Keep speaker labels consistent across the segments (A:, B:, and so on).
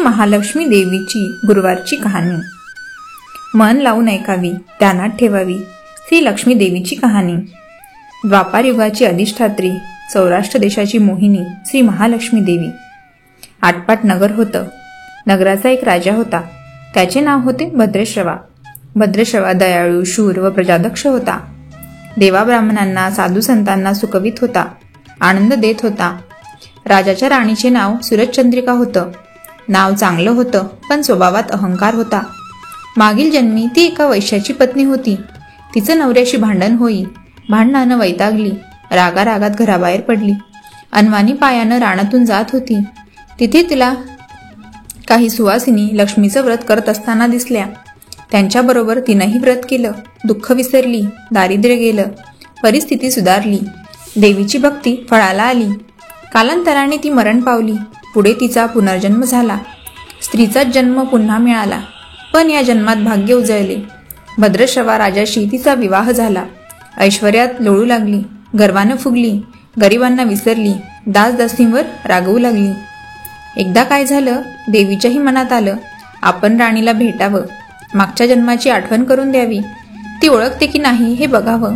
A: महालक्ष्मी देवीची गुरुवारची कहाणी. मन लावून ऐकावी, ध्यानात ठेवावी. श्री लक्ष्मी देवीची कहाणी. द्वापार युगाची अधिष्ठात्री, सौराष्ट्र देशाची मोहिनी श्री महालक्ष्मी देवी. आटपाट नगर होतं. नगराचा एक राजा होता. त्याचे नाव होते भद्रश्रवा. भद्रश्रवा दयाळू, शूर व प्रजादक्ष होता. देवा ब्राह्मणांना, साधू संतांना सुखवित होता, आनंद देत होता. राजाच्या राणीचे नाव सूरजचंद्रिका होतं. नाव चांगलं होतं, पण स्वभावात अहंकार होता. मागील जन्मी ती एका वैश्याची पत्नी होती. तिचं नवऱ्याशी भांडण होई. भांडणानं वैतागली. रागारागात घराबाहेर पडली. अनवाणी पायानं रानातून जात होती. तिथे तिला काही सुवासिनी लक्ष्मीचं व्रत करत असताना दिसल्या. त्यांच्याबरोबर तिनंही व्रत केलं. दुःख विसरली, दारिद्र्य गेलं, परिस्थिती सुधारली. देवीची भक्ती फळाला आली. कालांतराने ती मरण पावली. पुढे तिचा पुनर्जन्म झाला. स्त्रीचाच जन्म पुन्हा मिळाला. पण या जन्मात भाग्य उजळले. भद्रश्रवा राजाशी तिचा विवाह झाला. ऐश्वर्यात लोळू लागली. गर्वानं फुगली. गरिबांना विसरली. दासदासींवर रागवू लागली. एकदा काय झालं, देवीच्याही मनात आलं, आपण राणीला भेटावं, मागच्या जन्माची आठवण करून द्यावी. ती ओळखते की नाही हे बघावं.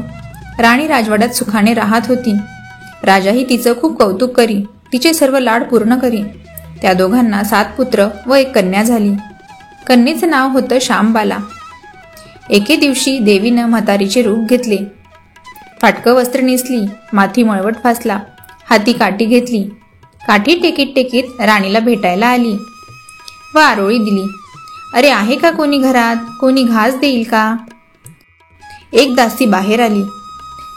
A: राणी राजवाड्यात सुखाने राहत होती. राजाही तिचं खूप कौतुक करी. तिचे सर्व लाड पूर्ण करी. त्या दोघांना 7 पुत्र व 1 कन्या झाली. कन्येचं नाव होतं श्यामबाला. एके दिवशी देवीनं म्हातारीचे रूप घेतले. फाटकं वस्त्र नेसली, माथी मळवट फासला, हाती काठी घेतली. काठी टेकीत टेकीत राणीला भेटायला आली व आरोळी दिली. अरे, आहे का कोणी घरात? कोणी घास देईल का? एक दासी बाहेर आली.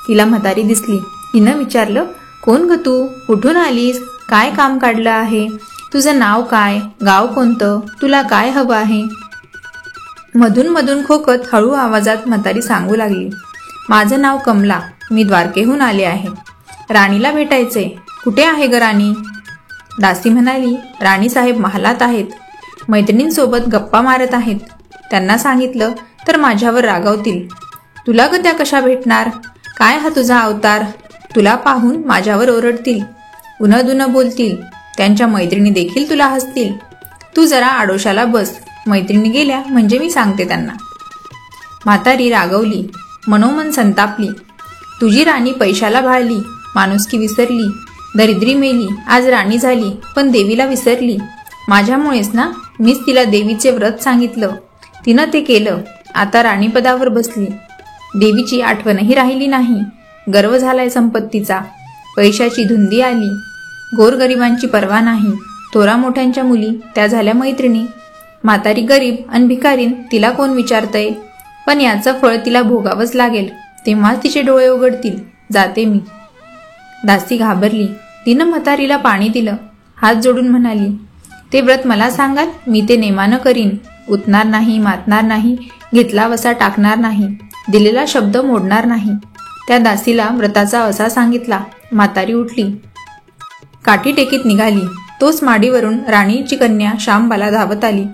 A: तिला म्हातारी दिसली. तिनं विचारलं, कोण ग तू? कुठून आलीस? काय काम काढलं आहे? तुझं नाव काय? गाव कोणतं? तुला काय हवं आहे? मधून मधून खोकत हळू आवाजात म्हातारी सांगू लागली, माझं नाव कमला. मी द्वारकेहून आले आहे. राणीला भेटायचे. कुठे आहे ग राणी? दासी म्हणाली, राणीसाहेब महालात आहेत. मैत्रिणींसोबत गप्पा मारत आहेत. त्यांना सांगितलं तर माझ्यावर रागावतील. तुला ग त्या कशा भेटणार? काय हा तुझा अवतार? तुला पाहून माझ्यावर ओरडतील, उनदुन बोलतील. त्यांच्या मैत्रिणी देखील तुला हसतील. तू जरा आडोशाला बस. मैत्रिणी गेल्या म्हणजे मी सांगते त्यांना. म्हातारी रागवली, मनोमन संतापली. तुझी राणी पैशाला भाळली, माणुसकी विसरली, दरिद्री मेली, आज राणी झाली, पण देवीला विसरली. माझ्यामुळेच ना. मीच तिला देवीचे व्रत सांगितलं, तिनं ते केलं. आता राणीपदावर बसली. देवीची आठवणही राहिली नाही. गर्व झालाय संपत्तीचा. पैशाची धुंदी आली. गोरगरिबांची पर्वा नाही. थोरा मोठ्यांच्या मुली त्या झाल्या मैत्रिणी. म्हातारी गरीब अन भिकारीन, तिला कोण विचारतंय? पण याचं फळ तिला भोगावंच लागेल. तेव्हाच तिचे डोळे उघडतील. जाते मी. दासी घाबरली. तिनं म्हातारीला पाणी दिलं. हात जोडून म्हणाली, ते व्रत मला सांगाल? मी ते नेमानं करीन. उतणार नाही, मातणार नाही, घेतला वसा टाकणार नाही, दिलेला शब्द मोडणार नाही. त्या दासीला व्रताचा असा सांगितला. म्हातारी उठली. काठी टेकीत निघाली. तोच माडीवरून राणीची कन्या श्यामबाला धावत आली.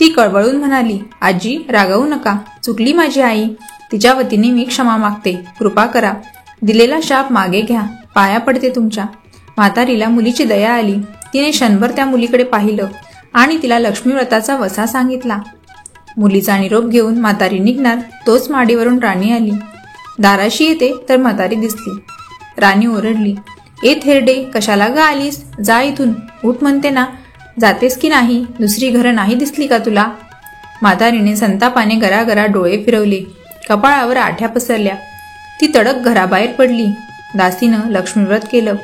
A: ती कळवळून म्हणाली, आजी, रागावू नका. चुकली माझी आई. तिच्या वतीने मी क्षमा मागते. कृपा करा. दिलेला शाप मागे घ्या. पाया पडते तुमच्या. म्हातारीला मुलीची दया आली. तिने क्षणभर त्या मुलीकडे पाहिलं आणि तिला लक्ष्मी व्रताचा वसा सांगितला. मुलीचा निरोप घेऊन म्हातारी निघणार, तोच माडीवरून राणी आली. दाराशी येते तर म्हातारी दिसली. राणी ओरडली, ए थेरडे, कशाला ग आलीस? जा इथून. उठ म्हणते ना. जातेस की नाही? दुसरी घरं नाही दिसली का तुला? म्हातारीने संतापाने गरागरा डोळे फिरवले. कपाळावर आठ्या पसरल्या. ती तडक घराबाहेर पडली. दासीनं लक्ष्मीव्रत केलं.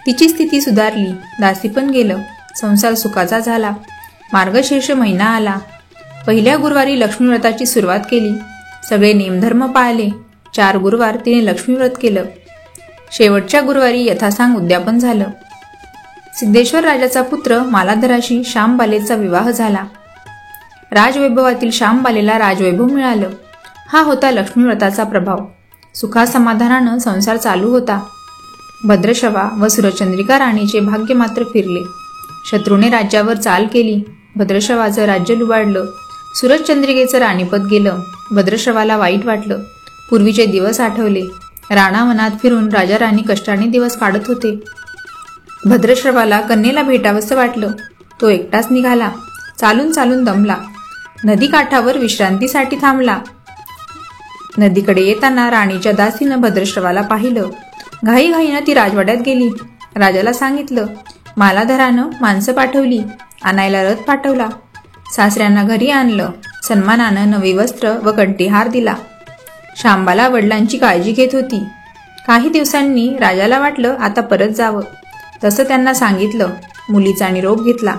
A: तिची स्थिती सुधारली. दासी पण गेलं. संसार सुखाचा झाला. मार्गशीर्ष महिना आला. पहिल्या गुरुवारी लक्ष्मीव्रताची सुरुवात केली. सगळे नेमधर्म पाळले. 4 गुरुवार तिने लक्ष्मीव्रत केलं. शेवटच्या गुरुवारी यथासांग उद्यापन झालं. सिद्धेश्वर राजाचा पुत्र मालाधराशी श्यामबालेचा विवाह झाला. राजवैभवातील श्यामबालेला राजवैभव मिळालं. हा होता लक्ष्मीव्रताचा प्रभाव. सुखासमाधानानं संसार चालू होता. भद्रश्रवा व सूरजचंद्रिका राणीचे भाग्य मात्र फिरले. शत्रूने राज्यावर चाल केली. भद्रश्रवाचं राज्य लुबाडलं. सूरजचंद्रिकेचं राणीपद गेलं. भद्रश्रवाला वाईट वाटलं. पूर्वीचे दिवस आठवले. राणावनात फिरून राजा राणी कष्टाने दिवस काढत होते. भद्रश्रवाला कन्येला भेटावंसं वाटलं. तो एकटाच निघाला. चालून चालून दमला. नदीकाठावर विश्रांतीसाठी थांबला. नदीकडे येताना राणीच्या दासीनं भद्रश्रवाला पाहिलं. घाईघाईनं ती राजवाड्यात गेली. राजाला सांगितलं. मालाधरानं माणसं पाठवली, आणायला रथ पाठवला. सासऱ्यांना घरी आणलं. सन्मानानं नवे वस्त्र व कंठीहार दिला. शांबाला वडिलांची काळजी घेत होती. काही दिवसांनी राजाला वाटलं आता परत जावं. तसं त्यांना सांगितलं. मुलीचा निरोप घेतला.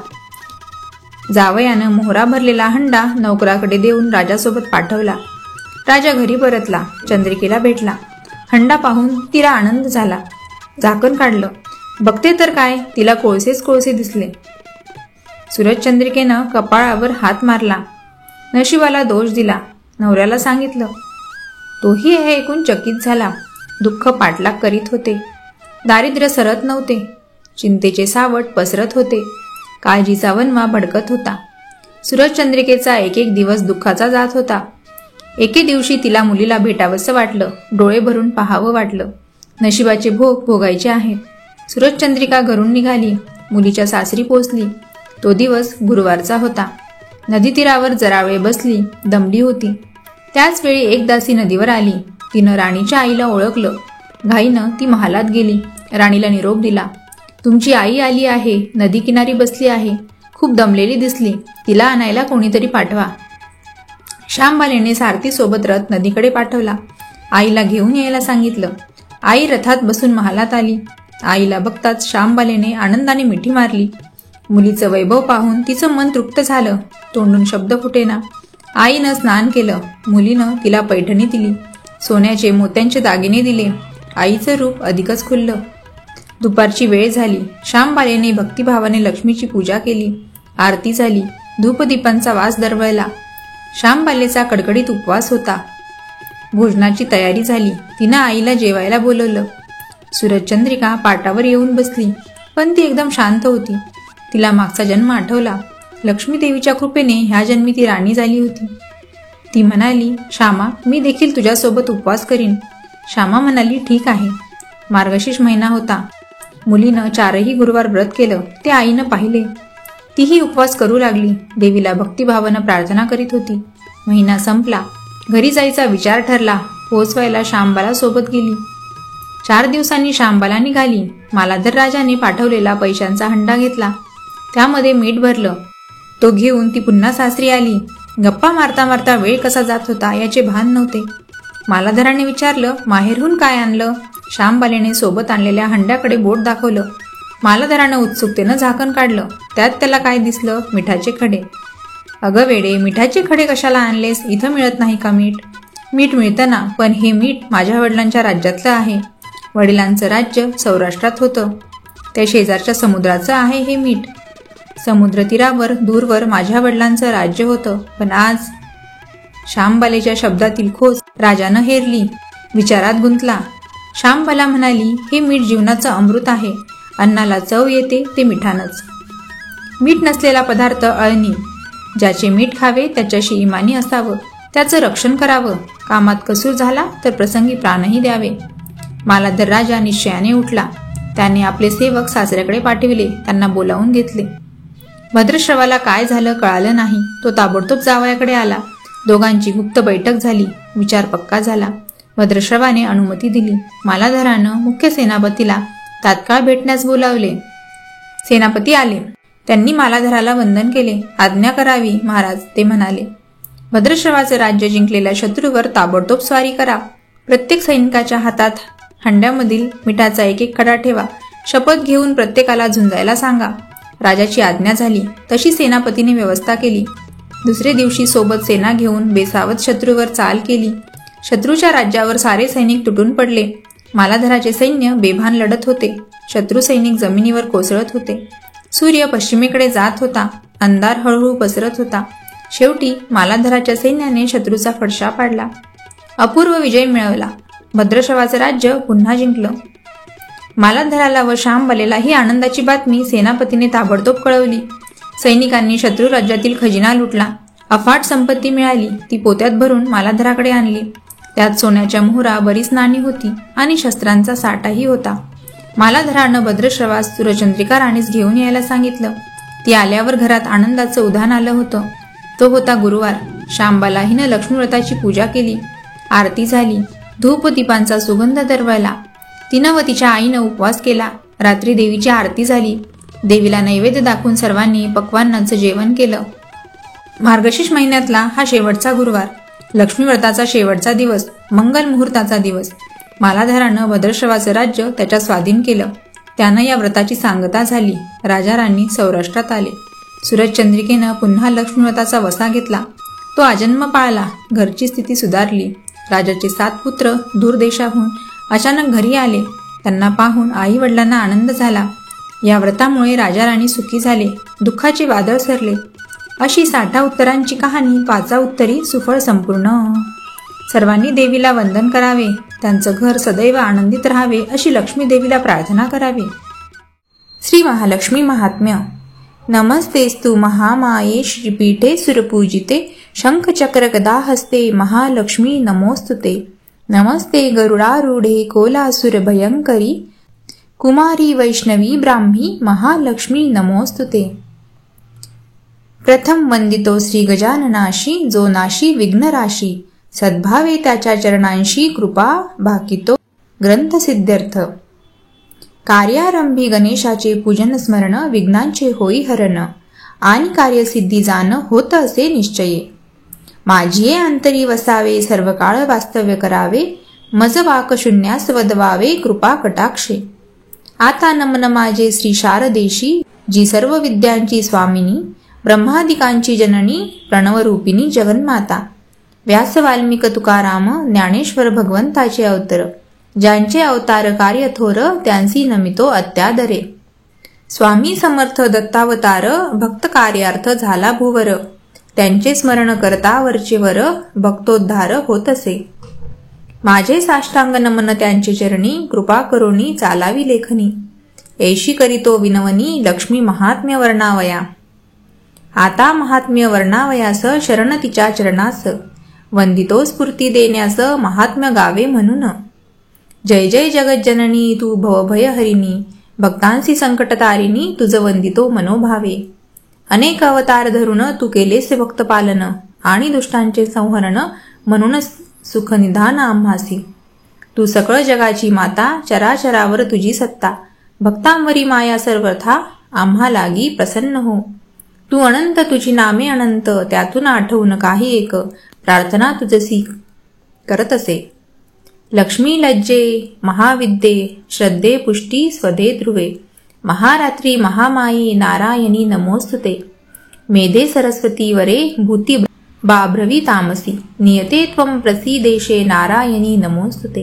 A: जावयानं मोहरा भरलेला हंडा नौकराकडे देऊन राजासोबत पाठवला. राजा घरी परतला. चंद्रिकेला भेटला. हंडा पाहून तिला आनंद झाला. झाकण काढलं. बघते तर काय, तिला कोळसेच कोळसे दिसले. सूरजचंद्रिकेनं कपाळावर हात मारला. नशिबाला दोष दिला. नवऱ्याला सांगितलं. तोही हे ऐकून चकित झाला. दुःख पाठलाग करीत होते. दारिद्र्य सरत नव्हते. चिंतेचे सावट पसरत होते. काळजीचा वनवा भडकत होता. सूरजचंद्रिकेचा एक एक दिवस दुःखाचा जात होता. एके दिवशी तिला मुलीला भेटावंसं वाटलं. डोळे भरून पाहावं वाटलं. नशिबाचे भोग भोगायचे आहेत. सूरजचंद्रिका घरून निघाली. मुलीच्या सासरी पोचली. तो दिवस गुरुवारचा होता. नदीतीरावर जरा वेळ बसली. दमली होती. त्याच वेळी एक दासी नदीवर आली. तिनं राणीच्या आईला ओळखलं. घाईनं ती महालात गेली. राणीला निरोप दिला. तुमची आई आली आहे. नदी किनारी बसली आहे. खूप दमलेली दिसली. तिला आणायला कोणीतरी पाठवा. श्यामबालेने सारथीसोबत रथ नदीकडे पाठवला. आईला घेऊन यायला सांगितलं. आई रथात बसून महालात आली. आईला बघताच श्यामबालेने आनंदाने मिठी मारली. मुलीचं वैभव पाहून तिचं मन तृप्त झालं. तोंडून शब्द फुटेना. आईनं स्नान केलं. मुलीनं तिला पैठणी दिली. सोन्याचे मोत्यांचे दागिने दिले. आईचं रूप अधिकच खुललं. दुपारची वेळ झाली. श्यामबालेने भक्तिभावाने लक्ष्मीची पूजा केली. आरती झाली. धूपदीपांचा वास दरवळला. श्यामबालेचा कडकडीत उपवास होता. भोजनाची तयारी झाली. तिनं आईला जेवायला बोलवलं. सूरजचंद्रिका पाटावर येऊन बसली. पण ती एकदम शांत होती. तिला मागचा जन्म आठवला. लक्ष्मीदेवीच्या कृपेने ह्या जन्मी ती राणी झाली होती. ती म्हणाली, श्यामा, मी देखील तुझ्यासोबत उपवास करीन. श्यामा म्हणाली, ठीक आहे. मार्गशीर्ष महिना होता. मुलीनं 4ही गुरुवार व्रत केलं. ते आईनं पाहिले. तीही उपवास करू लागली. देवीला भक्तिभावानं प्रार्थना करीत होती. महिना संपला. घरी जायचा विचार ठरला. पोचवायला श्यामबाला सोबत गेली. 4 दिवसांनी श्यामबाला निघाली. मालाधर राजाने पाठवलेला पैशांचा हंडा घेतला. त्यामध्ये मीठ भरलं. तो घेऊन ती पुन्हा सासरी आली. गप्पा मारता मारता वेळ कसा जात होता याचे भान नव्हते. मालाधराने विचारलं, माहेरहून काय आणलं? श्यामबालेने सोबत आणलेल्या हंड्याकडे बोट दाखवलं. मालाधरानं उत्सुकतेनं झाकण काढलं. त्यात त्याला काय दिसलं? मिठाचे खडे. अगं वेडे, मिठाचे खडे कशाला आणलेस? इथं मिळत नाही का मीठ? मीठ मिळतं ना, पण हे मीठ माझ्या वडिलांच्या राज्यातलं आहे. वडिलांचं राज्य सौराष्ट्रात होतं. त्या शेजारच्या समुद्राचं आहे हे मीठ. समुद्र तीरावर दूरवर माझ्या वडिलांचं राज्य होतं. पण आज श्यामबालेच्या शब्दातील खोच राजानं हेरली. विचारात गुंतला. श्यामबाला म्हणाली, हे मीठ जीवनाचं अमृत आहे. अन्नाला चव येते ते मिठानंच. मीठ नसलेला पदार्थ अळणी. ज्याचे मीठ खावे त्याच्याशी इमानी असावं. त्याचं रक्षण करावं. कामात कसूर झाला तर प्रसंगी प्राणही द्यावे. मालाधर राजा निश्चयाने उठला. त्याने आपले सेवक सासऱ्याकडे पाठविले. त्यांना बोलावून घेतले. भद्रश्रवाला काय झालं कळालं नाही. तो ताबडतोब जावयाकडे आला. दोघांची गुप्त बैठक झाली. विचार पक्का झाला. भद्रश्रवाने अनुमती दिली. मालाधरानं मुख्य सेनापतीला तात्काळ भेटण्यास बोलावले. सेनापती आले. त्यांनी मालाधराला वंदन केले. आज्ञा करावी महाराज, ते म्हणाले. भद्रश्रवाचं राज्य जिंकलेल्या शत्रूवर ताबडतोब स्वारी करा. प्रत्येक सैनिकाच्या हातात हंड्यामधील मिठाचा एक एक खडा ठेवा. शपथ घेऊन प्रत्येकाला झुंजायला सांगा. राजाची आज्ञा झाली. तशी सेनापतीने व्यवस्था केली. दुसरे दिवशी सोबत सेना घेऊन बेसावत शत्रूवर चाल केली. शत्रूच्या राज्यावर सारे सैनिक तुटून पडले. मालाधराचे सैन्य बेभान लढत होते. शत्रू सैनिक जमिनीवर कोसळत होते. सूर्य पश्चिमेकडे जात होता. अंधार हळूहळू पसरत होता. शेवटी मालाधराच्या सैन्याने शत्रूचा फडशा पाडला. अपूर्व विजय मिळवला. भद्रश्रवाचं राज्य पुन्हा जिंकलं. मालाधराला व श्यामबालेला ही आनंदाची बातमी सेनापतीने ताबडतोब कळवली. सैनिकांनी शत्रू राज्यातील खजिना लुटला. अफाट संपत्ती मिळाली. ती पोत्यात भरून मालाधराकडे आणली. त्यात सोन्याच्या मोहरा, बरीच नाणी होती आणि शस्त्रांचा साठाही होता. मालाधरानं भद्रश्रवास सूरजचंद्रिका राणीस घेऊन यायला सांगितलं. ती आल्यावर घरात आनंदाचं उधाण आलं होतं. तो होता गुरुवार. शांबाला हिनं लक्ष्मी व्रताची पूजा केली. आरती झाली. धूप दीपांचा सुगंध दरवळला. तिनं व तिच्या आईनं उपवास केला. रात्री देवीची आरती झाली. देवीला नैवेद्य दाखवून सर्वांनी पक्वान्नाचं जेवण केलं. मार्गशीर्ष महिन्यातला हा शेवटचा गुरुवार, लक्ष्मी व्रताचा शेवटचा दिवस, मंगल मुहूर्ताचा दिवस. मालाधारानं भद्रश्रवाचं राज्य त्याच्या स्वाधीन केलं. त्यानं या व्रताची सांगता झाली. राजा राणी सौराष्ट्रात आले. सूरजचंद्रिकेनं पुन्हा लक्ष्मी व्रताचा वसा घेतला. तो आजन्म पाळला. घरची स्थिती सुधारली. राजाचे 7 पुत्र दूर देशाहून अचानक घरी आले. त्यांना पाहून आई वडिलांना आनंद झाला. या व्रतामुळे राजा राणी सुखी झाले. दुःखाचे वादळ सरले. अशी 60 उत्तरांची कहाणी 5 उत्तरी सुफळ संपूर्ण. सर्वांनी देवीला वंदन करावे. त्यांचं घर सदैव आनंदित राहावे अशी लक्ष्मी देवीला प्रार्थना करावी. श्री महालक्ष्मी महात्म्य. नमस्तेस्तु महामाये श्रीपीठे सुरपूजिते शंखचक्र गदा हस्ते महालक्ष्मी नमोस्तुते. नमस्ते गरुडारूढे कोलासुर भयंकरी कुमारी वैष्णवी ब्राह्मी महालक्ष्मी नमोस्तुते. प्रथम वंदितो श्री गजाननाशी जो नाशी विघ्नराशी सद्भावे त्याच्या चरणांशी कृपा भाकितो ग्रंथ सिद्ध्यर्थ. कार्यारंभी गणेशाचे पूजन स्मरण विघ्नांचे होई हरण आणि कार्यसिद्धी जाण होत असे निश्चये. माझिये अंतरी वसावे सर्व काळ वास्तव्य करावे मज वाक शून्यास वदवावे कृपा कटाक्षे. आता नमन माझे श्री शारदेशी जी सर्व विद्यांची स्वामिनी ब्रह्मादिकांची जननी प्रणवरूपिणी जगन्माता. व्यास वाल्मिक तुकाराम ज्ञानेश्वर भगवंताचे अवतर ज्यांचे अवतार कार्य थोर त्यांसी नमितो अत्यादरे. स्वामी समर्थ दत्तावतार भक्त कार्यार्थ झाला भुवर त्यांचे स्मरण करता वरचेवर भक्तोद्धार होत असे. माझे साष्टांग नमन त्यांचे चरणी कृपा करोनी चालावी लेखनी. ऐशी करीतो विनवनी लक्ष्मी महात्म्य वर्णावया. आता महात्म्य वर्णावयास शरण तिच्या चरणास वंदितो स्फूर्ती देण्यास महात्म्य गावे म्हणून. जय जय जगज्जननी तू भवभयहरिणी भक्तांसी संकटतारिणी तुझ वंदितो मनोभावे. अनेक अवतार धरून तू केलेसे भक्त पालन आणि दुष्टांचे संहरण म्हणून सुखनिधान आम्हासी. तू सकळ जगाची माता चराचरावर तुझी सत्ता भक्तांवरी माया सर्वथा आम्हा लागी प्रसन्न हो. तू अनंत तुझी नामे अनंत त्यातून आठवून काही एक प्रार्थना तुझसी करत असे. लक्ष्मी लज्जे महाविद्ये श्रद्धे पुष्टी स्वदे ध्रुवे महारात्री महामायी नारायणी नमोस्तुते. मेधे सरस्वती वरे भूती बाभ्रवी तामसी नियते त्वं प्रसीदेशे नारायणी नमोस्तुते.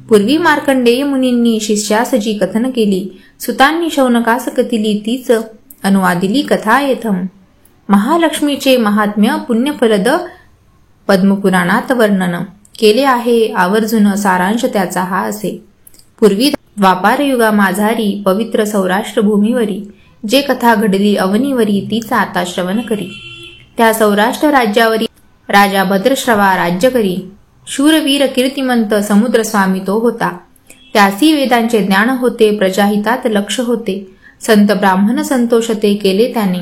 A: पूर्वी मार्कंडेय मुनींनी शिष्यासजी कथन केली. सुतांनी शौनकास कथिली तीच अनुवादिली कथा येथम. महालक्ष्मीचे महात्म्य पुण्यफलद पद्मपुराणात वर्णन केले आहे. आवर्जून सारांश त्याचा हा असे. पूर्वी द्वापारयुगा माझारी पवित्र सौराष्ट्र भूमीवरी जे कथा घडली अवनीवरी तीचा आता श्रवण करी. त्या सौराष्ट्र राज्यावरी राजा भद्रश्रवा राज्य करी. शूरवीर कीर्तिमंत समुद्रस्वामी तो होता. त्यासी वेदांचे ज्ञान होते प्रजाहितात लक्ष होते. संत ब्राह्मण संतोषते केले त्याने.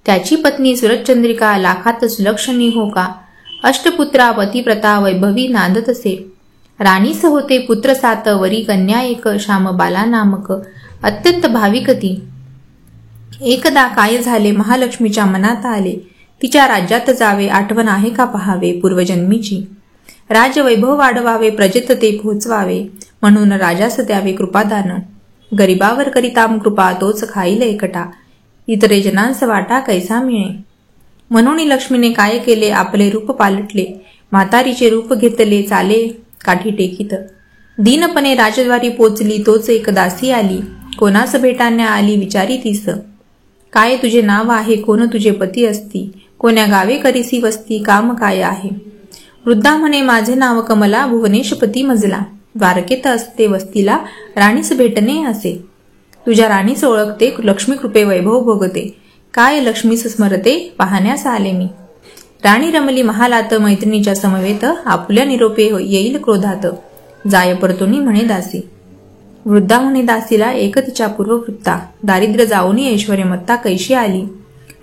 A: त्याची पत्नी सूरजचंद्रिका लाखात सुलक्षणी हो का. अष्टपुत्रा पतिप्रता वैभवी नांदत असे. राणीस होते पुत्र 7 वरी कन्या एक श्यामबाला नामक अत्यंत भाविक ती. एकदा काय झाले महालक्ष्मीच्या मनात आले. तिच्या राज्यात जावे आठवण आहे का पहावे पूर्वजन्मीची. राजवैभव वाढवावे प्रजेत ते पोहोचवावे म्हणून राजास द्यावे कृपादान. गरिबावर करिताम कृपा तोच खाईल एकटा इतरे जनांस वाटा कैसा मिळे. म्हणून लक्ष्मीने काय केले आपले रूप पालटले. म्हातारीचे रूप घेतले चाले काठी टेकीत. दीनपणे राजद्वारी पोचली तोच एक दासी आली. कोणास भेटाण्या आली विचारी तीस. काय तुझे नाव आहे कोण तुझे पती असती. कोण्या गावे करीसी वस्ती काम काय आहे. वृद्धा म्हणे माझे नाव कमला भुवनेशपती मजला. द्वारकेत असते वस्तीला राणीस भेटणे असे. तुझ्या राणीस ओळखते लक्ष्मी कृपे वैभव भोगते. काय लक्ष्मीस स्मरते पाहण्यास आले मी. राणी रमली महालात मैत्रिणीच्या समवेत आपुल्या निरोपे येईल क्रोधात. जाय परतोनी म्हणे दासी. वृद्धा म्हणे दासीला एक तिच्या पूर्ववृत्ता, दारिद्र्य जाऊनी ऐश्वर्यमत्ता कैशी आली.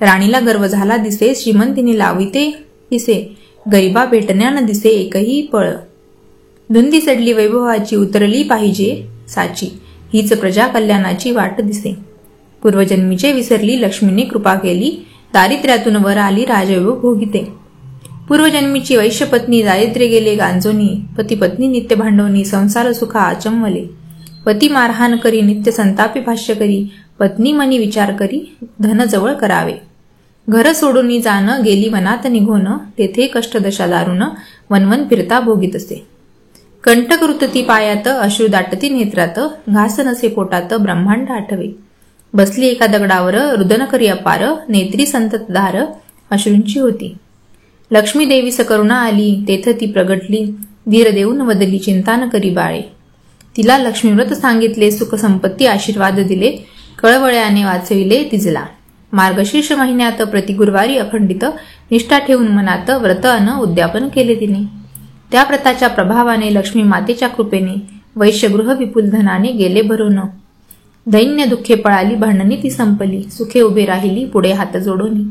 A: राणीला गर्व झाला दिसे, श्रीमंतीने लाविते हिसे, गरिबा भेटण्या न दिसे एकही पळ. धुंदी चढली वैभवाची, उतरली पाहिजे साची, हीच प्रजा कल्याणाची वाट दिसे. पूर्वजन्मीचे विसरली, लक्ष्मीने कृपा केली, दारिद्र्यातून वर आली राजयोग भोगिते. पूर्वजन्मीची वैश्यपत्नी, दारिद्र्य गेले गांजोनी, पती पत्नी नित्य भांडवणी, संसार सुखा आचंवले. पती मारहाण करी, नित्य संतापी भाष्य करी, पत्नी मनी विचार करी, धन जवळ करावे. घर सोडून जाणं, गेली वनात निघोन, तेथे कष्टदशा दारुण, वनवन फिरता भोगीत असे. कंटक रुतती पायात, अश्रू दाटती नेत्रात, घास नसे पोटात, ब्रह्मांड आठवे. बसली एका दगडावर, रुदन करी अपार, नेत्री संततधार अश्रूंची होती. लक्ष्मी देवी सकरुणा आली, तेथ ती प्रगटली, धीर देऊन वदली, चिंता न करी बाळे. तिला लक्ष्मीव्रत सांगितले, सुख संपत्ती आशीर्वाद दिले, कळवळ्याने वाचविले तिजला. मार्गशीर्ष महिन्यात प्रति गुरुवारी अखंडित निष्ठा ठेवून मनात व्रत अन उद्यापन केले तिने. त्या व्रताच्या प्रभावाने लक्ष्मी मातेच्या कृपेने वैश्यगृह विपुल धनाने गेले भरून. दैन्य दुःखे पळाली, भांडणी ती संपली, सुखे उभे राहिली पुढे हात जोडून.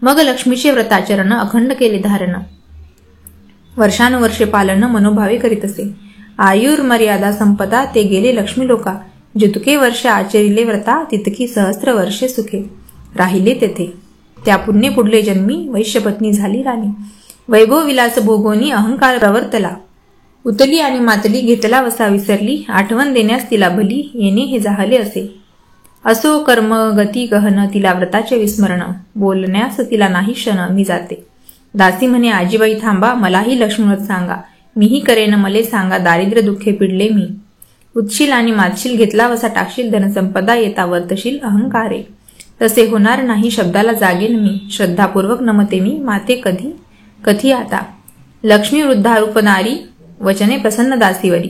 A: मग लक्ष्मीचे व्रताचरण अखंड केले धारण, वर्षानुवर्षे पालन मनोभावे करीत असे. आयुर्मर्यादा संपदा ते गेले लक्ष्मी लोका, जितके वर्ष आचरिले व्रता, तितकी सहस्त्र वर्षे सुखे राहिले तेथे. त्या पुण्य पुढले जन्मी वैश्यपत्नी झाली राणी, वैभव विलास भोगोनी अहंकार प्रवर्तला. उतली आणि मातली, घेतला वसा विसरली, आठवण देण्यास तिला भली, येणे हे जाहले असे. असो कर्म गती गहन, तिला व्रताचे विस्मरण, बोलण्यास तिला नाही क्षण, मी जाते. दासी म्हणे आजीबाई थांबा, मलाही लक्ष्मीव्रत सांगा, मीही करेन मले सांगा, दारिद्र्य दुःखे पिडले मी. उतशील आणि मातशील, घेतला वसा टाकशील, धनसंपदा येता वर्तशील अहंकारे. तसे होणार नाही, शब्दाला जागेन मी, श्रद्धापूर्वक नमते मी माते कधी कधी आता. लक्ष्मी वृद्धारूप नारी, वचने प्रसन्न दासीवरी,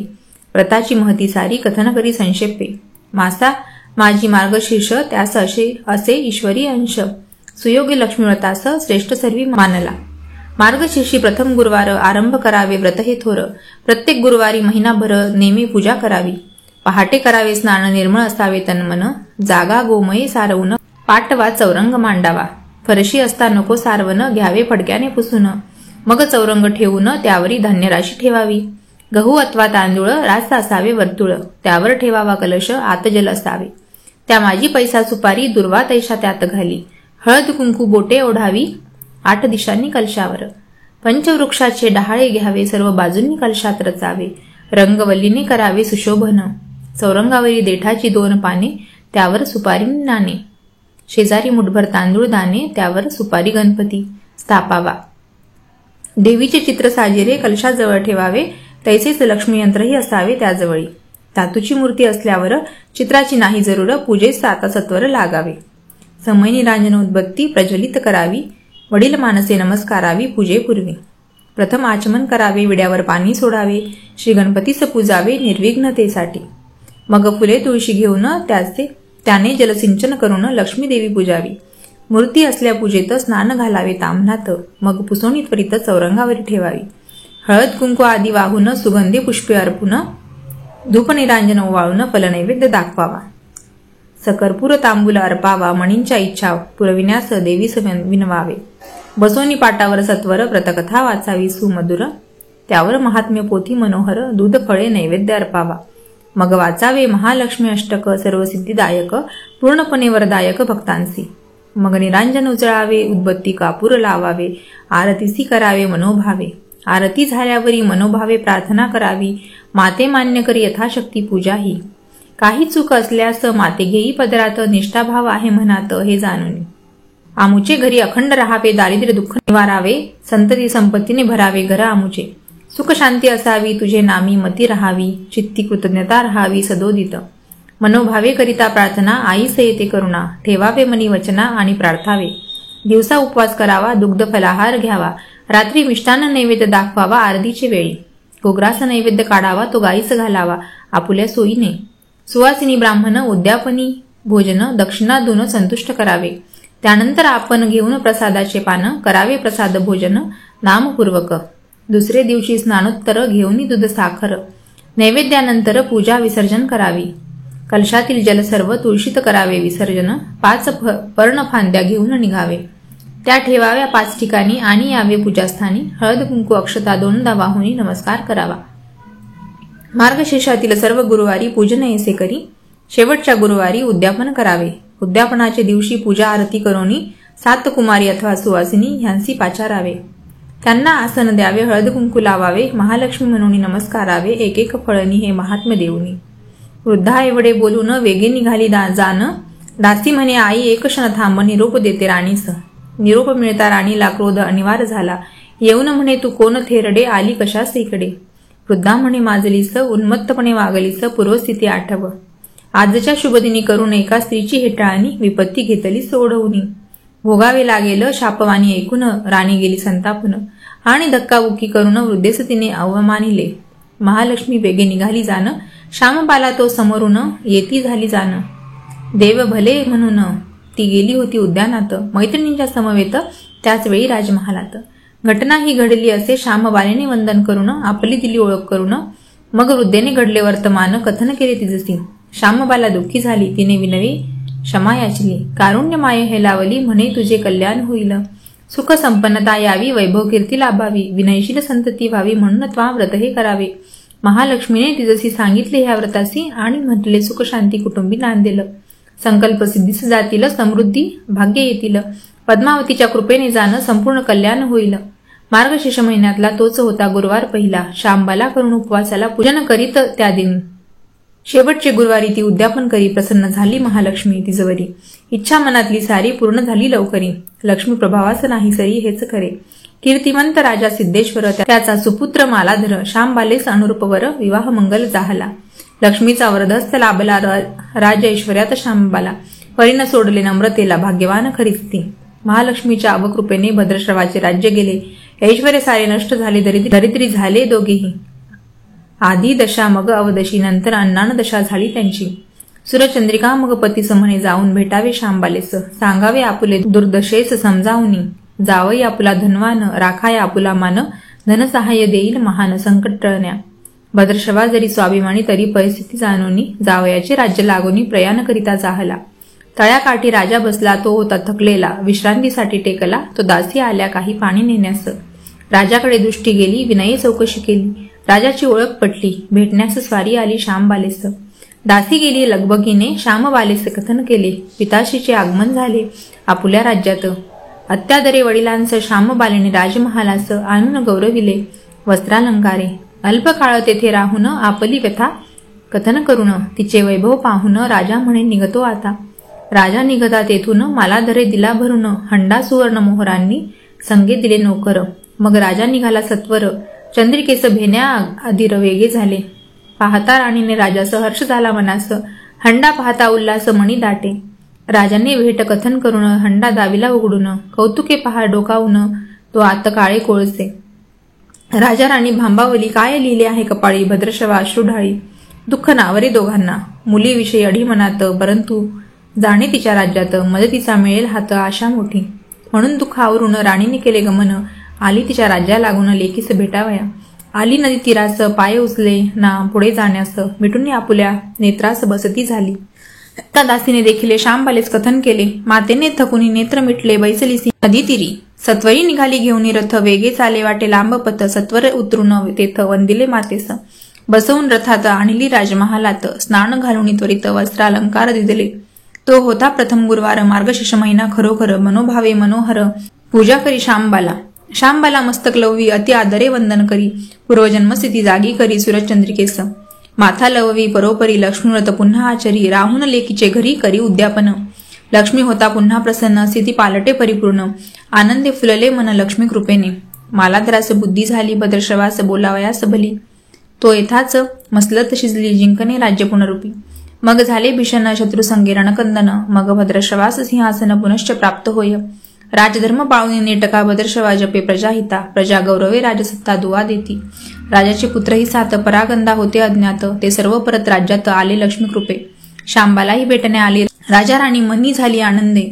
A: व्रताची महती सारी, कथन करी संक्षेपे. मासा माझी मार्गशीर्ष, त्यास असे ईश्वरी अंश, सुयोग्य लक्ष्मीव्रतास श्रेष्ठ सर्वी मानला. मार्गशीर्षी प्रथम गुरुवार आरंभ करावे व्रत हे थोर, प्रत्येक गुरुवारी महिनाभर नेहमी पूजा करावी. पहाटे करावे स्नान, निर्मळ असावे तनमन, जागा गोमये सारवून, पाटवा चौरंग मांडावा. फरशी असता नको सारवण, घ्यावे फडक्याने पुसून, मग चौरंग ठेवून त्यावरी धान्यराशी ठेवावी. गहू अथवा तांदूळ रास्त असावे वर्तुळ, त्यावर ठेवावा कलश, आत जल असावे. त्या माझी पैसा सुपारी, दुर्वा तैशा त्यात घाली, हळद कुंकू बोटे ओढावी 8 दिशांनी कलशावर. पंचवृक्षाचे डहाळे घ्यावे, सर्व बाजूंनी कलशात रचावे, रंगवल्लीने करावे सुशोभन. चौरंगावरी देठाची 2 पाने, त्यावर सुपारी नाणे, शेजारी मुठभर तांदूळ दाणे, त्यावर सुपारी गणपती स्थापावा. देवीचे चित्र साजेरे कलशाजवळ ठेवावे, तैसेच लक्ष्मी यंत्रही असावे त्याजवळी. धातूची मूर्ती असल्यावर चित्राची नाही जरूर, पूजेस आता सत्वर लागावे. समय निरांजन उदबत्ती प्रज्वलित करावी, वडील मानसे नमस्कारावी पूजेपूर्वी. प्रथम आचमन करावे, विड्यावर पाणी सोडावे, श्री गणपतीस पूजावे निर्विघ्नतेसाठी. मग फुले तुळशी घेऊन त्याने जलसिंचन करून लक्ष्मी देवी पूजावी. मूर्ती असल्या पूजेत स्नान घालावे ताम्हणात, मग पुसोणी त्वरित चौरंगावरी ठेवावी. हळद कुंकू आदी वाहून, सुगंधी पुष्पे अर्पून, धूप निरांजन ओवाळून फलनैवेद्य दाखवावा. सकर्पूर तांबूल अर्पावा, मणींच्या इच्छा पुरविण्यास देवीस विनवावे. बसोनी पाटावर सत्वर व्रतकथा वाचावी सुमधुर, त्यावर महात्म्य पोथी मनोहर, दूध फळे नैवेद्य अर्पावा. मग वाचावे महालक्ष्मी अष्टक, सर्वसिद्धिदायक, पूर्णपणे वरदायक भक्तांसी. मग निरांजन उजळावे, उदबत्ती कापूर लावावे, आरतीसी करावे मनोभावे. आरती झाल्यावरी मनोभावे प्रार्थना करावी, माते मान्य करी यथाशक्ती पूजा ही. काही चूक असल्यास माते घेई पदरात, निष्ठाभाव आहे मनात हे जाणून. आमुचे घरी अखंड राहावे, दारिद्र्य दुःख निवारावे, संतती संपत्तीने भरावे घर आमुचे. सुख शांती असावी तुझे नामी, मती राहावी, चित्ती कृतज्ञता राहावी सदोदित. मनोभावे करिता प्रार्थना, आईस येते करुणा, ठेवावे मनी वचना आणि प्रार्थावे. दिवसा उपवास करावा, दुग्ध फलाहार घ्यावा, रात्री मिष्टान्न नैवेद्य दाखवावा आरतीचे वेळी. गोग्रास नैवेद्य काढावा, तो गाईस घालावा आपुल्या सोयीने. सुवासिनी ब्राह्मण उद्यापनी भोजन दक्षिणा देऊन संतुष्ट करावे. त्यानंतर आपण घेऊन प्रसादाचे पान करावे प्रसाद भोजन नामपूर्वक. दुसरे दिवशी स्नानोत्तर घेऊन दूध साखर नैवेद्यानंतर पूजा विसर्जन करावी. कलशातील जल सर्व तुळशीत करावे विसर्जन. 5 पर्णफांद्या घेऊन निघावे. त्या ठेवाव्या 5 ठिकाणी आणि यावे पूजास्थानी. हळद कुंकू अक्षता 2दा वाहुनी नमस्कार करावा. मार्गशीर्षातील सर्व गुरुवारी पूजन ऐसे करी. शेवटच्या गुरुवारी उद्यापन करावे. उद्यापनाच्या दिवशी पूजा आरती करोनी 7 कुमारी अथवा सुवासिनी ह्यांसी पाचारावे. त्यांना आसन द्यावे. हळद कुंकू लावावे. महालक्ष्मी म्हणून नमस्कारावे. एक फळनी हे महात्म्य देऊनी. वृद्धा एवढे बोलून वेगे निघाली जाण. दासी म्हणे आई एक क्षण थांब निरोप देते राणीस. निरोप मिळता राणीला क्रोध अनिवार्य झाला. येऊन म्हणे तू कोण थेरडे आली कशास इकडे. वृद्धा म्हणे माजलीस उन्मत्तपणे वागलीस पूर्वस्थिती आठव. आजच्या शुभदिनी करून एका स्त्रीची हेटाळणी विपत्ती घेतली सोडवून. भोगावे लागेल शापवाणी ऐकून राणी गेली संतापून. आणि धक्काबुक्की करून वृद्धेस तिने अवमानिले. महालक्ष्मी वेगे निघाली जाण. श्यामबाला तो समोरून येती झाली जाण. देव भले म्हणून ती गेली होती उद्यानात. मैत्रिणींच्या समवेत त्याच वेळी राजमहालात. घटना ही घडली असे श्यामबालेने वंदन करून आपली दिली ओळख करून. मग वृद्धेने घडले वर्तमान कथन केले तिजसी. श्यामबाला दुःखी झाली. तिने विनवी क्षमा याचली. कारुण्य माय हे लावली म्हणे तुझे कल्याण होईल. सुख संपन्नता यावी वैभव कीर्ती लाभावी. विनयशील संतती व्हावी म्हणून त्वा व्रत हे करावे. महालक्ष्मीने तिजसी सांगितले ह्या व्रतासी आणि म्हटले सुख शांती कुटुंबी नांदेल. संकल्प सिद्धीस जातील समृद्धी भाग्य येतील. पद्मावतीच्या कृपेने जाणं संपूर्ण कल्याण होईल. मार्गशीर्ष महिन्यातला तोच होता गुरुवार पहिला. श्यामबाला करून उपवासाला पूजन करीत त्या दिनी. शेवटचे गुरुवारी ती उद्यापन करी. प्रसन्न झाली महालक्ष्मी तिजवरी. इच्छा मनातली सारी पूर्ण झाली लवकरी. लक्ष्मी प्रभावास नाही सरी हेच खरे. कीर्तिमंत राजा सिद्धेश्वर त्याचा सुपुत्र मालाधर. श्यामबालेस अनुरूपवर विवाह मंगल जाहला. लक्ष्मीचा वरदहस्त लाभला राज ऐश्वर्यात श्यामबाला. परीनं सोडले नम्रतेला भाग्यवान खरीच ती. महालक्ष्मीच्या अवकृपेने भद्रश्रवाचे राज्य गेले. ऐश्वर्य सारे नष्ट झाले. दरिद्री झाले दोघेही. आधी दशा मग अवदशी नंतर अन्नान दशा झाली त्यांची. सुरचंद्रिका मग पतीस म्हणे जाऊन भेटावे श्यामबालेस. सांगावे आपुले दुर्दशेस समजावूनी. जावई आपुला धनवान राखाय आपुला मान. धनसहाय्य देईल महान संकट टळण्या. भद्रश्रवा जरी स्वाभिमानी तरी परिस्थिती जाणूनी. जावयाचे राज्य लागूनी प्रयाण करिता जाहला. तळ्याकाठी राजा बसला तो होता थकलेला. विश्रांतीसाठी टेकला तो दासी आल्या काही पाणी नेण्यास. राजाकडे दृष्टी गेली. विनयी चौकशी केली. राजाची ओळख पटली. भेटण्यास स्वारी आली श्यामबालेस. दासी गेली लगबगीने. श्यामबालेस कथन केले. पिताश्रीचे आगमन झाले आपुल्या राज्यात. अत्यादरे वडिलांचं श्यामबालेने राजमहालास आणून गौरविले. वस्त्रालंकारे अल्पकाळ तेथे राहून आपली व्यथा कथन करून. तिचे वैभव पाहून राजा म्हणे निघतो आता. राजा निघता तेथून मालाधरे दिला भरून. हंडा सुवर्ण मोहरांनी संगे दिले नोकर. मग राजा निघाला सत्वर. चंद्रिकेस भेण्या अधीर वेगे झाले. पाहता राणीने राजास हर्ष झाला मनास. हंडा पाहता उल्हास मणी दाटे. राजाने भेट कथन करून हंडा दाविला उघडून. कौतुके पहा डोकावून तो आत काळे कोळसे. राजा राणी भांबावली काय लिहिले आहे कपाळी. भद्रश्रवा अश्रुढाळी. दुःख नावरे दोघांना. मुलीविषयी अढी मनात परंतु जाणे तिच्या राज्यात. मदतीचा मिळेल हात आशा मोठी. म्हणून दुःख आवरून राणीने केले गमन. आली तिच्या राज्या लागून लेकीस भेटावया. आली नदी तीरास पाय उचले ना पुढे जाण्यास. मिटून आपुल्या नेत्रास बसती झाली. त्या दासीने देखील श्यामबालेस कथन केले. मातेने थकुनी नेत्र मिटले बैसलीसी नदी तीरी. सत्वरी निघाली घेऊन रथ वेगे चाले वाटे लांब पथ. सत्वर उतरून तेथ वंदिले मातेस. बसवून रथात आणली राजमहालात. स्नान घालून त्वरित वस्त्रालंकार दिदले. तो होता प्रथम गुरुवार. मार्गशीर्ष महिना खरोखर. मनोभावे मनोहर पूजा करी श्यामबाला. श्यामबाला मस्तक लववी अति आदरे वंदन करी. पूर्वजन्मस्थिती जागी करी सुरचंद्रिकेस. माथा लववी परोपरी लक्ष्मीव्रत पुन्हा आचरी. राहून लेकीचे घरी करी उद्यापन. लक्ष्मी होता पुन्हा प्रसन्न. स्थिती पालटे परिपूर्ण. आनंदे फुलले मन लक्ष्मी कृपेने. मालाधरास बुद्धी झाली. भद्रश्रवास बोलावयास भली. तो येथाच मसलत शिजली जिंकणे राज्य पुनरूपी. मग झाले भीषण शत्रुसंगे रणकंदन. मग भद्रश्रवास सिंहासन पुनश्च प्राप्त होय. राजधर्म पाळून नेटका भद्रश्रवा जपे प्रजाहिता. प्रजा गौरवे राजसत्ता दुवा देती. राजाचे पुत्रही 7 परागंदा होते अज्ञात. ते सर्व परत राज्यात आले लक्ष्मी कृपे. श्यामबालाही भेटण्या आली. राजा राणी मनी झाली आनंदे.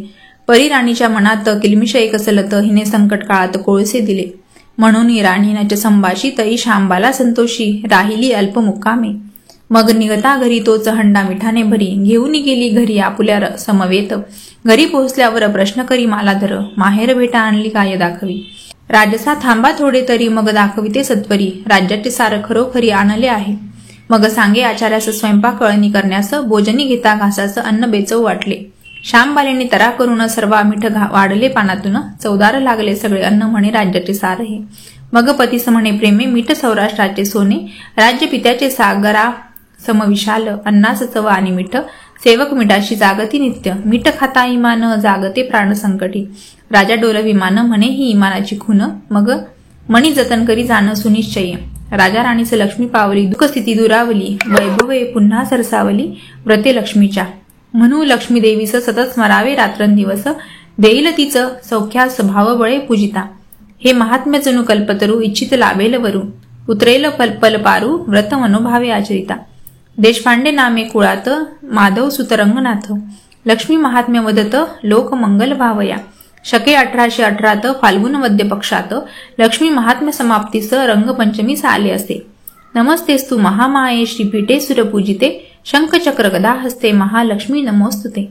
A: परी राणीच्या मनात किलमिष एक सलत. हिने संकट काळात कोळसे दिले. म्हणून राणीनाच संभाषित शांबाला संतोषी राहिली अल्प मुक्कामे। मग निघता घरी तोच हंडा मिठाने भरी घेऊन गेली घरी आपुल्या समवेत। घरी पोहोचल्यावर प्रश्न करी मालाधर माहेर भेटा आणली काय दाखवी। राजसा थांबा थोडे तरी मग दाखविते सत्वरी राज्याचे सार खरोखरी आणले आहे। मग सांगे आचार्यास स्वयंपाक कळणी करण्यास भोजनी घेता घासास अन्न बेचव वाटले। श्यामबालेने तरा करून सर्व मीठ वाढले पानातून चवदार लागले सगळे अन्न म्हणे राज्याचे सार हे। मग पतीस म्हणे प्रेमे मीठ सौराष्ट्राचे सोने राज्य पित्याचे सागरा समविशाल अन्नास चव आणि मीठ सेवक मिठाशी जागती नित्य मीठ खाता इमान जागते प्राण संकटी राजा डोल विमान म्हणे ही इमानाची खून मग मणी जतन करी जाण सुनिश्चय राजा राणीस लक्ष्मी पावली दुःख स्थिती दुरावली वैभवे पुन्हा सरसावली व्रते लक्ष्मीच्या म्हणू लक्ष्मी देवीस सतत स्मरावे रात्रंदिवस देईल तिचं सौख्यास भावबळे पूजिता हे महात्म्य जणू कल्पतरू इच्छित लाभेल वरू उतरेल पलपारू व्रत मनोभावे आचरिता देशपांडे नामे कुळात माधव सुतरंगनाथ लक्ष्मी महात्म्य वदत लोक मंगल भावया शके 1818 फाल्गुन वद्य पक्षात लक्ष्मी महात्म्य समाप्तीस रंगपंचमीस आले असे। नमस्तेस्तु महामाये श्रीपीठे सुरपूजिते शंखचक्र गदा हस्ते महालक्ष्मी नमोस्तुते।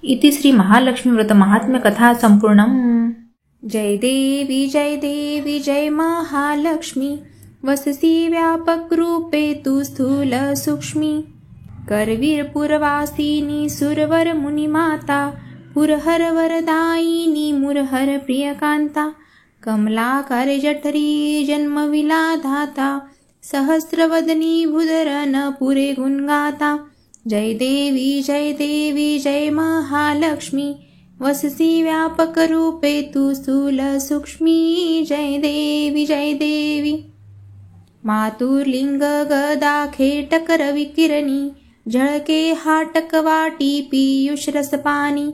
A: इति श्री महालक्ष्मी व्रत महात्म्य कथा संपूर्णम। जय देवी जय महालक्ष्मी वससी व्यापक रूपे तू स्थूल सूक्ष्मी करवीर पुरवासिनी सुरवर मुनिमाता पुरहर वरदायिनी मुरहर प्रियकांता कमलाकार जठरी जन्मविला धाता सहस्रवदनी भुदरन पुरे गुणगाता। जय देवी जय महालक्ष्मी वससी व्यापक रूपे तू स्थूल सूक्ष्मी जय देवी। मातुर्लिंग गदा खेटक रविकिरणी झळके हाटक वाटी पीयूष रसपानी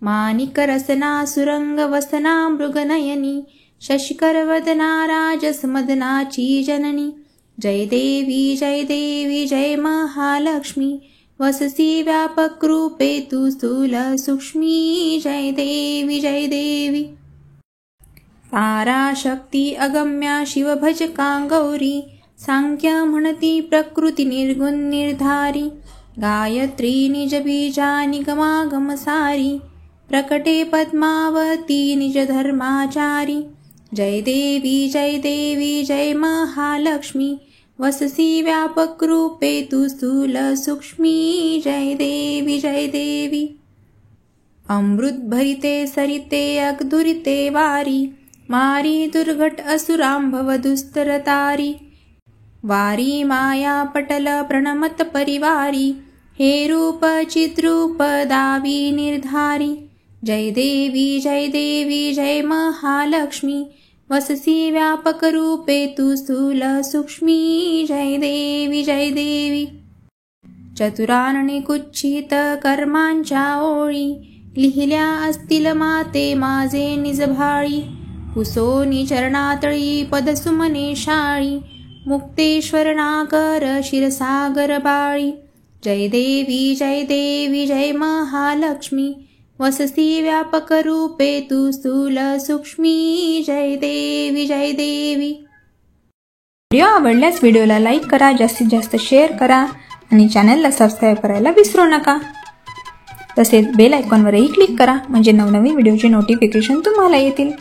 A: माणिक रसना सुरंग वसना मृगनयनी शशिकर वदना राजस मदनाची जननी। जय देवी जय महालक्ष्मी वससी व्यापक रूपे तू स्थूल सूक्ष्मी जय देवी। पाराशक्ती अगम्या शिवभजका गौरी सांख्य म्हणती प्रकृती निर्गुण निर्धारी गायत्री निज बीजा निगमागम सारी प्रकटे पद्मावती निज धर्माचारी। जय देवी जय महालक्ष्मी वससी व्यापक रूपे तू स्थूल सूक्ष्मी जय देवी। अमृत भरिते सरिते अगधुरिते वारी मारी दुर्घट असुरांभव दुस्तरतारी वारी माया पटल प्रणमत परिवारी हे रूप चिद्रूप दावी निर्धारी। जय देवी जय महालक्ष्मी वससी व्यापक रूपे तू स्थूल सूक्ष्मी जय देवी। चतुरानने कुच्छित कर्मांच्या ओळी लिहिल्या असतील माते माझे निजभाळी कुसोनी चरणातळी पदसुमने शाळी मुक्तेश्वर नागर शिरसागर बाळी। जय देवी जय महालक्ष्मी वससी व्यापक रूपे तू स्थूल सूक्ष्मी जय देवी। व्हिडिओ आवडल्यास व्हिडिओला लाईक करा, जास्तीत जास्त शेअर करा आणि चॅनलला सबस्क्राईब करायला विसरू नका। तसेच बेल आयकॉनवरही क्लिक करा म्हणजे नवनवीन व्हिडिओचे नोटिफिकेशन तुम्हाला येतील।